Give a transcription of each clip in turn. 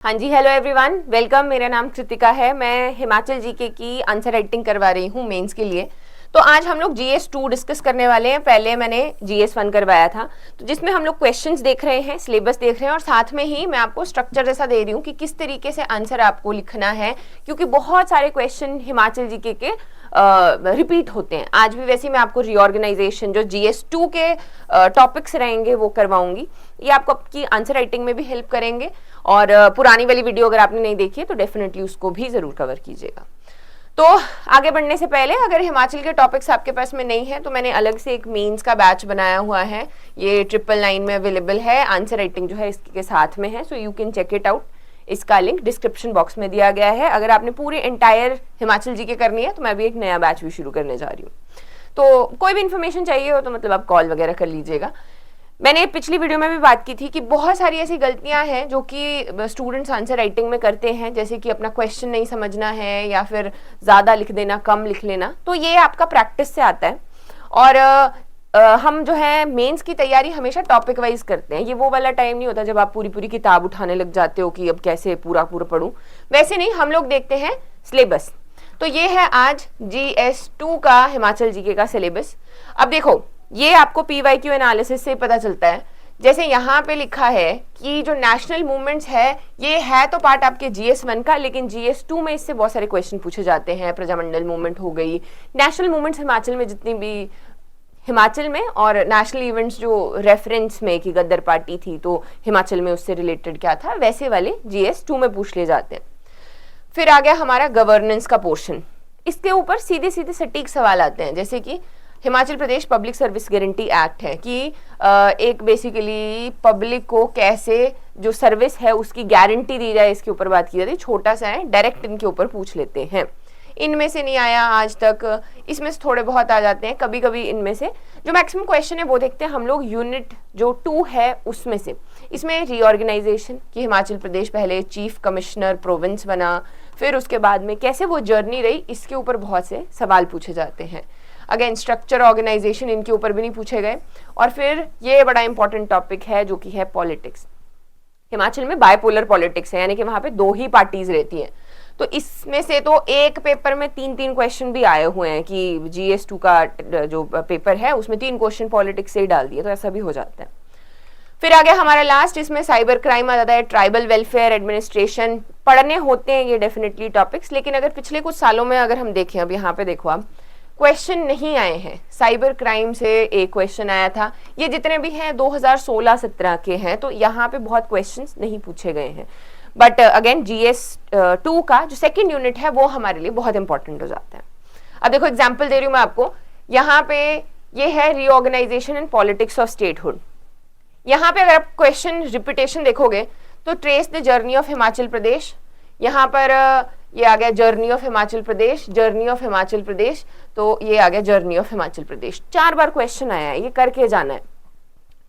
हाँ जी, hello everyone, welcome. मेरा नाम कृतिका है। मैं हिमाचल जीके की आंसर राइटिंग करवा रही हूँ मेंस के लिए। तो आज हम लोग जीएस 2 डिस्कस करने वाले हैं। पहले मैंने जीएस 1 करवाया था, तो जिसमें हम लोग क्वेश्चंस देख रहे हैं, सिलेबस देख रहे हैं, और साथ में ही मैं आपको स्ट्रक्चर जैसा दे रही हूँ कि किस तरीके से आंसर आपको लिखना है, क्योंकि बहुत सारे क्वेश्चन हिमाचल जीके के रिपीट होते हैं। आज भी वैसे मैं आपको रीऑर्गेनाइजेशन जो जीएस 2 के टॉपिक्स रहेंगे वो करवाऊंगी। ये आपको आपकी आंसर राइटिंग में भी हेल्प करेंगे। और पुरानी वाली वीडियो अगर आपने नहीं देखी है तो डेफिनेटली उसको भी जरूर कवर कीजिएगा। तो आगे बढ़ने से पहले, अगर हिमाचल के टॉपिक्स आपके पास में नहीं है तो मैंने अलग से एक मेंस का बैच बनाया हुआ है। ये 999 में अवेलेबल है। आंसर राइटिंग जो है इसके साथ में है, so you can check it out. इसका लिंक डिस्क्रिप्शन बॉक्स में दिया गया है। अगर आपने पूरी एंटायर हिमाचल जी के करनी है तो मैं भी एक नया बैच भी शुरू करने जा रही हूँ। तो कोई भी इन्फॉर्मेशन चाहिए हो तो मतलब आप कॉल वगैरह कर लीजिएगा। मैंने पिछली वीडियो में भी बात की थी कि बहुत सारी ऐसी गलतियां हैं जो कि स्टूडेंट्स आंसर राइटिंग में करते हैं, जैसे कि अपना क्वेश्चन नहीं समझना है या फिर ज़्यादा लिख देना, कम लिख लेना। तो ये आपका प्रैक्टिस से आता है। और हम जो है मेंस की तैयारी हमेशा टॉपिक वाइज करते हैं। ये वो वाला टाइम नहीं होता जब आप पूरी पूरी किताब उठाने लग जाते हो कि अब कैसे पूरा पूरा पढूं। वैसे नहीं, हम लोग देखते हैं सिलेबस। तो ये है आज जीएस 2 का हिमाचल जीके का सिलेबस। अब देखो, ये आपको पीवाईक्यू एनालिसिस से पता चलता है। जैसे यहाँ पे लिखा है कि जो नेशनल मूवमेंट्स है, ये है तो पार्ट आपके जीएस 1 का, लेकिन जीएस 2 में इससे बहुत सारे क्वेश्चन पूछे जाते हैं। प्रजामंडल मूवमेंट हो गई, नेशनल मूवमेंट्स हिमाचल में जितनी भी हिमाचल में, और नेशनल इवेंट्स जो रेफरेंस में कि गद्दर पार्टी थी तो हिमाचल में उससे रिलेटेड क्या था, वैसे वाले जीएस 2 में पूछ ले जाते हैं। फिर आ गया हमारा गवर्नेंस का पोर्शन। इसके ऊपर सीधे सीधे सटीक सवाल आते हैं, जैसे कि Himachal Pradesh public service guarantee act है कि एक बेसिकली पब्लिक को कैसे जो सर्विस है उसकी गारंटी दी जाए, इसके ऊपर बात की जाती है। छोटा सा है, डायरेक्ट इनके ऊपर पूछ लेते हैं। इनमें से नहीं आया आज तक, इसमें से थोड़े बहुत आ जाते हैं कभी कभी। इनमें से जो मैक्सिमम क्वेश्चन है वो देखते हैं हम लोग यूनिट जो 2 है उसमें से। इसमें रीऑर्गेनाइजेशन कि हिमाचल प्रदेश पहले चीफ कमिश्नर प्रोविंस बना, फिर उसके बाद में कैसे वो जर्नी रही, इसके ऊपर बहुत से सवाल पूछे जाते हैं। अगेन स्ट्रक्चर, ऑर्गेनाइजेशन, इनके ऊपर भी नहीं पूछे गए। और फिर ये बड़ा इंपॉर्टेंट टॉपिक है जो कि है पॉलिटिक्स। हिमाचल में बायपोलर पॉलिटिक्स है, यानी कि वहां पे 2 ही पार्टीज रहती हैं। तो इसमें से तो एक पेपर में 3-3 क्वेश्चन भी आए हुए हैं कि जीएस 2 का जो पेपर है उसमें 3 क्वेश्चन पॉलिटिक्स से ही डाल दिए, तो ऐसा भी हो जाता है। फिर आ गया हमारा लास्ट, इसमें साइबर क्राइम आ जाता है, ट्राइबल वेलफेयर एडमिनिस्ट्रेशन। पढ़ने होते हैं ये डेफिनेटली टॉपिक्स, लेकिन अगर पिछले कुछ सालों में अगर हम देखें, अब यहाँ पे देखो आप, क्वेश्चन नहीं आए हैं। साइबर क्राइम से एक क्वेश्चन आया था। ये जितने भी हैं 2016-17 के हैं, तो यहाँ पे बहुत क्वेश्चंस नहीं पूछे गए हैं। बट अगेन जीएस 2 का जो सेकंड यूनिट है वो हमारे लिए बहुत इंपॉर्टेंट हो जाता है। अब देखो एग्जाम्पल दे रही हूँ मैं आपको। यहाँ पे ये है reorganisation and politics of statehood. यहाँ पे अगर आप क्वेश्चन रिपीटेशन देखोगे तो trace the journey of Himachal Pradesh, यहाँ पर ये आ गया journey of Himachal Pradesh, journey of Himachal Pradesh, तो ये आ गया जर्नी ऑफ हिमाचल प्रदेश। 4 बार क्वेश्चन आया है, ये करके जाना है।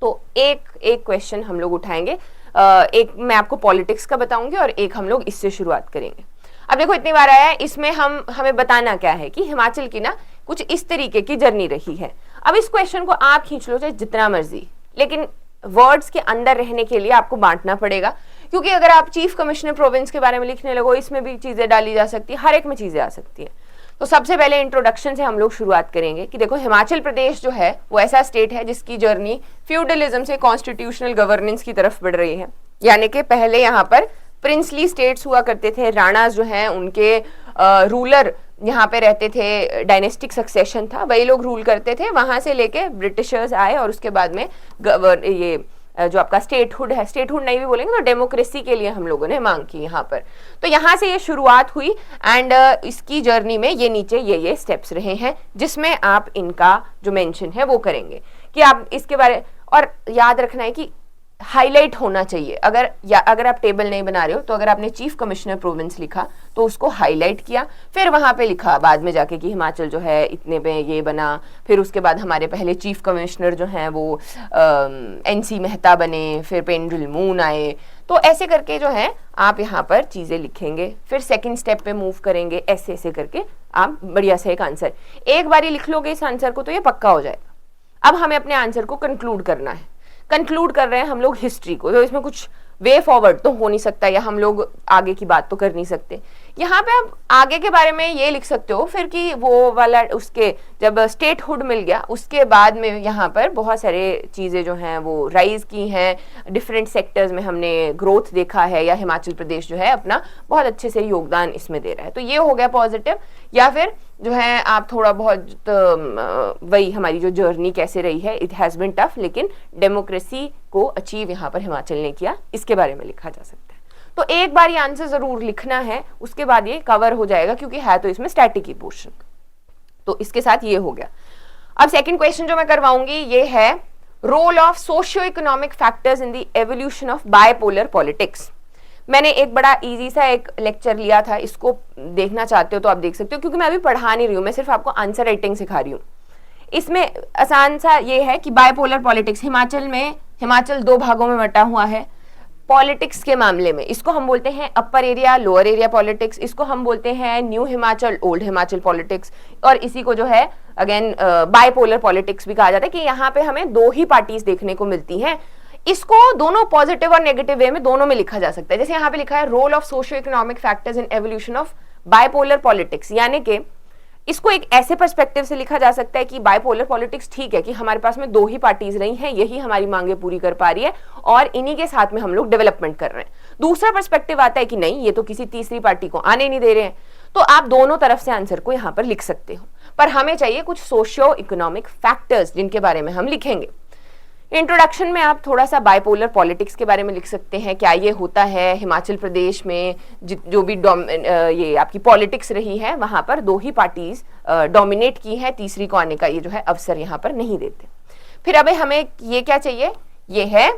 तो एक एक क्वेश्चन हम लोग उठाएंगे। एक मैं आपको पॉलिटिक्स का बताऊंगी और एक हम लोग इससे शुरुआत करेंगे। अब देखो इतनी बार आया है, इसमें हमें बताना क्या है कि हिमाचल की ना कुछ इस तरीके की जर्नी रही है। अब इस क्वेश्चन को आप खींच लो चाहे जितना मर्जी, लेकिन वर्ड्स के अंदर रहने के लिए आपको बांटना पड़ेगा, क्योंकि अगर आप चीफ कमिश्नर प्रोविंस के बारे में लिखने लगो, इसमें भी चीजें डाली जा सकती है, हर एक में चीजें आ सकती है। तो सबसे पहले इंट्रोडक्शन से हम लोग शुरुआत करेंगे कि देखो हिमाचल प्रदेश जो है वो ऐसा स्टेट है जिसकी जर्नी फ्यूडलिज्म से कॉन्स्टिट्यूशनल गवर्नेंस की तरफ बढ़ रही है। यानी कि पहले यहाँ पर प्रिंसली स्टेट्स हुआ करते थे, राणाज जो हैं उनके रूलर यहाँ पे रहते थे, डायनेस्टिक सक्सेशन था, वही लोग रूल करते थे। वहां से लेके ब्रिटिशर्स आए और उसके बाद में ये जो आपका स्टेटहुड है, स्टेटहुड नहीं भी बोलेंगे तो डेमोक्रेसी के लिए हम लोगों ने मांग की यहाँ पर। तो यहाँ से ये शुरुआत हुई एंड इसकी जर्नी में ये नीचे ये स्टेप्स रहे हैं, जिसमें आप इनका जो मेंशन है वो करेंगे कि आप इसके बारे। और याद रखना है कि हाईलाइट होना चाहिए। अगर आप टेबल नहीं बना रहे हो तो अगर आपने चीफ कमिश्नर प्रोविंस लिखा तो उसको हाईलाइट किया, फिर वहां पे लिखा बाद में जाके कि हिमाचल जो है इतने पे ये बना। फिर उसके बाद हमारे पहले चीफ कमिश्नर जो हैं वो एनसी मेहता बने, फिर पेंड्रिल मून आए। तो ऐसे करके जो है आप यहाँ पर चीजें लिखेंगे, फिर सेकंड स्टेप पे मूव करेंगे, ऐसे ऐसे करके आप बढ़िया से एक आंसर एक बारी लिख लोगे इस आंसर को तो ये पक्का हो जाएगा। अब हमें अपने आंसर को कंक्लूड करना है। कंक्लूड कर रहे हैं हम लोग हिस्ट्री को, तो इसमें कुछ वे फॉरवर्ड तो हो नहीं सकता, या हम लोग आगे की बात तो कर नहीं सकते। यहाँ पे आप आगे के बारे में ये लिख सकते हो फिर कि वो वाला उसके जब स्टेटहुड मिल गया उसके बाद में यहाँ पर बहुत सारे चीज़ें जो हैं वो राइज की हैं, डिफरेंट सेक्टर्स में हमने ग्रोथ देखा है, या हिमाचल प्रदेश जो है अपना बहुत अच्छे से योगदान इसमें दे रहा है, तो ये हो गया पॉजिटिव। या फिर जो है आप थोड़ा बहुत वही हमारी जो जर्नी कैसे रही है, इट हैज़ बिन टफ, लेकिन डेमोक्रेसी को अचीव यहाँ पर हिमाचल ने किया, इसके बारे में लिखा जा सकता है। तो एक बार ये आंसर जरूर लिखना है, उसके बाद ये कवर हो जाएगा क्योंकि है तो इसमें स्टैटिक ही पोर्शन। तो इसके साथ ये हो गया। अब सेकंड क्वेश्चन जो मैं करवाऊंगी ये है role of socio economic factors in the evolution of bipolar politics. मैंने एक बड़ा इजी सा एक लेक्चर लिया था, इसको देखना चाहते हो तो आप देख सकते हो, क्योंकि मैं अभी पढ़ा नहीं रही हूँ, मैं सिर्फ आपको आंसर राइटिंग सिखा रही हूँ। इसमें आसान सा ये है कि बायपोलर पॉलिटिक्स, हिमाचल दो भागों में बटा हुआ है पॉलिटिक्स के मामले में। इसको हम बोलते हैं upper area lower area politics, इसको हम बोलते हैं new Himachal old Himachal politics, और इसी को जो है अगेन बायपोलर पॉलिटिक्स भी कहा जाता है कि यहाँ पे हमें दो ही पार्टीज देखने को मिलती हैं। इसको दोनों पॉजिटिव और नेगेटिव वे में दोनों में लिखा जा सकता है। जैसे यहाँ पे लिखा है role of socio economic factors in evolution of bipolar politics, यानी कि इसको एक ऐसे पर्सपेक्टिव से लिखा जा सकता है कि बायपोलर पॉलिटिक्स ठीक है कि हमारे पास में दो ही पार्टीज रही हैं, यही हमारी मांगे पूरी कर पा रही है और इन्हीं के साथ में हम लोग डेवलपमेंट कर रहे हैं। दूसरा पर्सपेक्टिव आता है कि नहीं, ये तो किसी तीसरी पार्टी को आने नहीं दे रहे हैं। तो आप दोनों तरफ से आंसर को यहाँ पर लिख सकते हो, पर हमें चाहिए कुछ सोशियो इकोनॉमिक फैक्टर्स जिनके बारे में हम लिखेंगे। इंट्रोडक्शन में आप थोड़ा सा बायपोलर पॉलिटिक्स के बारे में लिख सकते हैं, क्या ये होता है हिमाचल प्रदेश में जो भी ये आपकी पॉलिटिक्स रही है वहां पर दो ही पार्टीज डोमिनेट की है, तीसरी को आने का ये जो है अवसर यहाँ पर नहीं देते। फिर अब हमें ये क्या चाहिए, ये है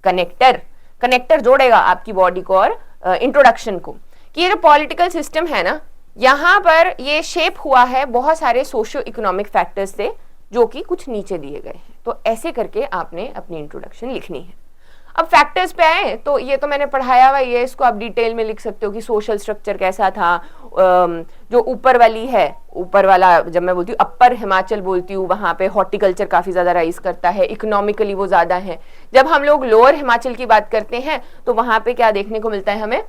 कनेक्टर जोड़ेगा आपकी बॉडी को और इंट्रोडक्शन को, कि ये जो पॉलिटिकल सिस्टम है ना यहाँ पर ये शेप हुआ है बहुत सारे सोशियो इकोनॉमिक फैक्टर्स से जो कि कुछ नीचे दिए गए हैं। तो ऐसे करके आपने अपनी इंट्रोडक्शन लिखनी है। अब फैक्टर्स पे आए तो ये तो मैंने पढ़ाया हुआ, ये इसको आप डिटेल में लिख सकते हो कि सोशल स्ट्रक्चर कैसा था। जो ऊपर वाली है, ऊपर वाला जब मैं बोलती हूँ अपर हिमाचल बोलती हूँ, वहाँ पे हॉर्टिकल्चर काफ़ी ज़्यादा राइज करता है, इकोनॉमिकली वो ज़्यादा है। जब हम लोग लोअर हिमाचल की बात करते हैं तो वहाँ पे क्या देखने को मिलता है हमें,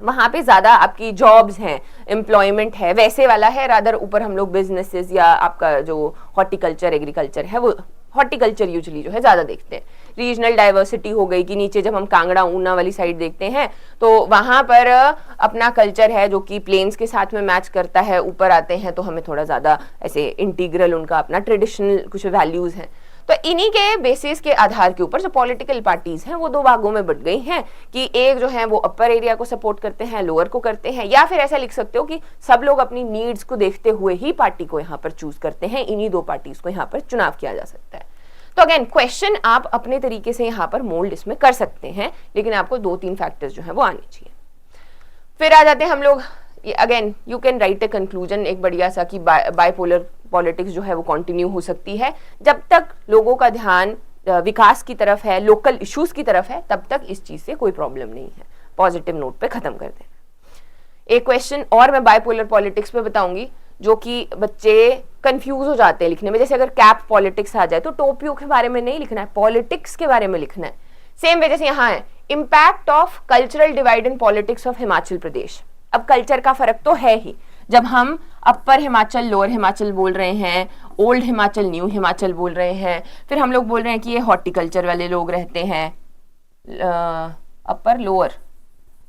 वहाँ पे ज़्यादा आपकी जॉब्स हैं, एम्प्लॉयमेंट है, वैसे वाला है। रादर ऊपर हम लोग बिजनेसेस या आपका जो हॉर्टिकल्चर एग्रीकल्चर है वो हॉर्टिकल्चर यूजुअली जो है ज़्यादा देखते हैं। रीजनल डाइवर्सिटी हो गई कि नीचे जब हम कांगड़ा ऊना वाली साइड देखते हैं तो वहाँ पर अपना कल्चर है जो कि प्लेन्स के साथ में मैच करता है। ऊपर आते हैं तो हमें थोड़ा ज़्यादा ऐसे इंटीग्रल उनका अपना ट्रेडिशनल कुछ वैल्यूज़ हैं। तो इन्हीं के बेसिस के आधार के ऊपर जो पॉलिटिकल पार्टीज हैं वो दो भागों में बट गई हैं कि एक जो है वो अपर एरिया को सपोर्ट करते हैं, लोअर को करते हैं, या फिर ऐसा लिख सकते हो कि सब लोग अपनी नीड्स को देखते हुए ही पार्टी को यहाँ पर चूज करते हैं। इन्हीं दो पार्टीज को यहाँ पर चुनाव किया जा सकता है। तो अगेन क्वेश्चन आप अपने तरीके से यहाँ पर मोल्ड इसमें कर सकते हैं, लेकिन आपको 2-3 फैक्टर्स जो है वो आने चाहिए। फिर आ जाते हैं हम लोग, again you can write a conclusion एक बढ़िया सा कि बायपोलर पॉलिटिक्स जो है वो कंटिन्यू हो सकती है जब तक लोगों का ध्यान विकास की तरफ है, लोकल इश्यूज की तरफ है, तब तक इस चीज से कोई प्रॉब्लम नहीं है। पॉजिटिव नोट पे खत्म कर देना। एक क्वेश्चन और मैं बायपोलर पॉलिटिक्स पे बताऊंगी जो कि बच्चे कंफ्यूज हो जाते हैं लिखने में। जैसे अगर कैप पॉलिटिक्स आ जाए तो टोपियों के बारे में नहीं लिखना है, पॉलिटिक्स के बारे में लिखना है। सेम वजह से यहाँ है impact of cultural divide in politics of Himachal Pradesh. अब कल्चर का फर्क तो है ही, जब हम अपर हिमाचल लोअर हिमाचल बोल रहे हैं, ओल्ड हिमाचल न्यू हिमाचल बोल रहे हैं, फिर हम लोग बोल रहे हैं कि ये हॉर्टिकल्चर वाले लोग रहते हैं, अपर लोअर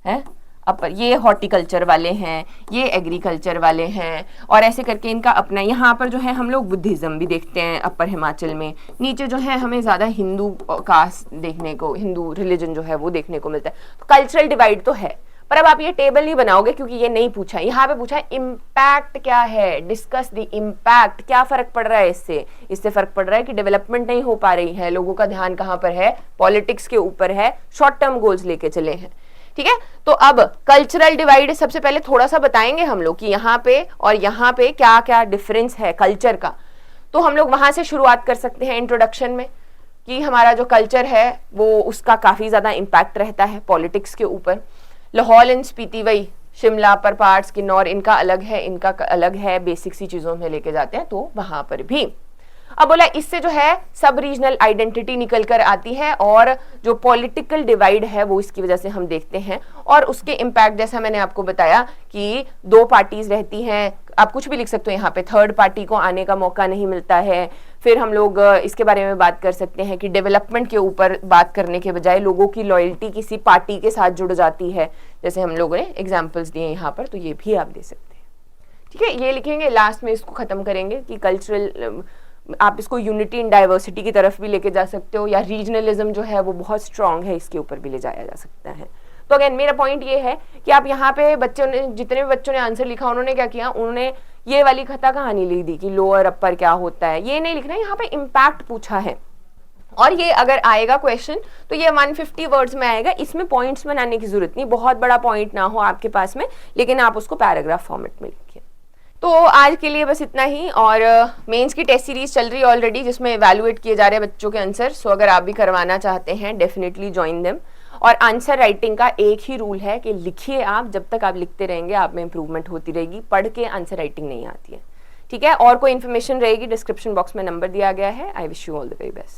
है, अपर ये हॉर्टिकल्चर वाले हैं, ये एग्रीकल्चर वाले हैं, और ऐसे करके इनका अपना। यहाँ पर जो है हम लोग बुद्धिज्म भी देखते हैं अपर हिमाचल में। नीचे जो है हमें ज़्यादा हिंदू कास्ट देखने को, हिंदू रिलीजन जो है वो देखने को मिलता है। तो कल्चरल डिवाइड तो है, पर अब आप ये टेबल नहीं बनाओगे क्योंकि ये नहीं पूछा। यहाँ पे पूछा है इम्पैक्ट क्या है, डिस्कस द इम्पैक्ट, क्या फर्क पड़ रहा है इससे फर्क पड़ रहा है कि डेवलपमेंट नहीं हो पा रही है, लोगों का ध्यान कहाँ पर है, पॉलिटिक्स के ऊपर है, शॉर्ट टर्म गोल्स लेके चले हैं। ठीक है, तो अब कल्चरल डिवाइड सबसे पहले थोड़ा सा बताएंगे हम लोग कि यहाँ पे और यहाँ पे क्या क्या डिफरेंस है कल्चर का। तो हम लोग वहां से शुरुआत कर सकते हैं इंट्रोडक्शन में कि हमारा जो कल्चर है वो उसका काफी ज्यादा इम्पैक्ट रहता है पॉलिटिक्स के ऊपर। लाहौल एंड स्पीति, वही शिमला पर पार्ट्स किन्नौर, इनका अलग है, इनका अलग है, बेसिक सी चीजों में लेके जाते हैं तो वहां पर भी। अब बोला इससे जो है सब रीजनल आइडेंटिटी निकल कर आती है और जो पॉलिटिकल डिवाइड है वो इसकी वजह से हम देखते हैं, और उसके इम्पैक्ट जैसा मैंने आपको बताया कि दो पार्टीज रहती हैं, आप कुछ भी लिख सकते हो यहाँ पे, थर्ड पार्टी को आने का मौका नहीं मिलता है। फिर हम लोग इसके बारे में बात कर सकते हैं कि डेवलपमेंट के ऊपर बात करने के बजाय लोगों की लॉयल्टी किसी पार्टी के साथ जुड़ जाती है, जैसे हम लोगों ने एग्जाम्पल्स दिए यहाँ पर, तो ये भी आप दे सकते हैं। ठीक है, ये लिखेंगे, लास्ट में इसको खत्म करेंगे कि कल्चरल, आप इसको यूनिटी इन डाइवर्सिटी की तरफ भी लेके जा सकते हो, या रीजनलिज्म जो है वो बहुत स्ट्रांग है, इसके ऊपर भी ले जाया जा सकता है। तो अगेन मेरा पॉइंट ये है कि आप यहाँ पे बच्चों ने, जितने भी बच्चों ने आंसर लिखा, उन्होंने क्या किया, उन्होंने ये वाली कथा कहानी लिख दी कि लोअर अपर क्या होता है, ये नहीं लिखना, यहाँ पे इम्पैक्ट पूछा है। और ये अगर आएगा क्वेश्चन तो ये 150 वर्ड्स में आएगा, इसमें पॉइंट्स बनाने की जरूरत नहीं, बहुत बड़ा पॉइंट ना हो आपके पास में, लेकिन आप उसको पैराग्राफ फॉर्मेट में लिखिए। तो आज के लिए बस इतना ही, और मेंस की टेस्ट सीरीज चल रही है ऑलरेडी, जिसमें इवैल्यूएट किए जा रहे हैं बच्चों के आंसर। सो अगर आप भी करवाना चाहते हैं, डेफिनेटली ज्वाइन देम। और आंसर राइटिंग का एक ही रूल है कि लिखिए आप, जब तक आप लिखते रहेंगे आप में इंप्रूवमेंट होती रहेगी, पढ़ के आंसर राइटिंग नहीं आती है। ठीक है, और कोई इन्फॉर्मेशन रहेगी डिस्क्रिप्शन बॉक्स में नंबर दिया गया है। I wish you all the very best.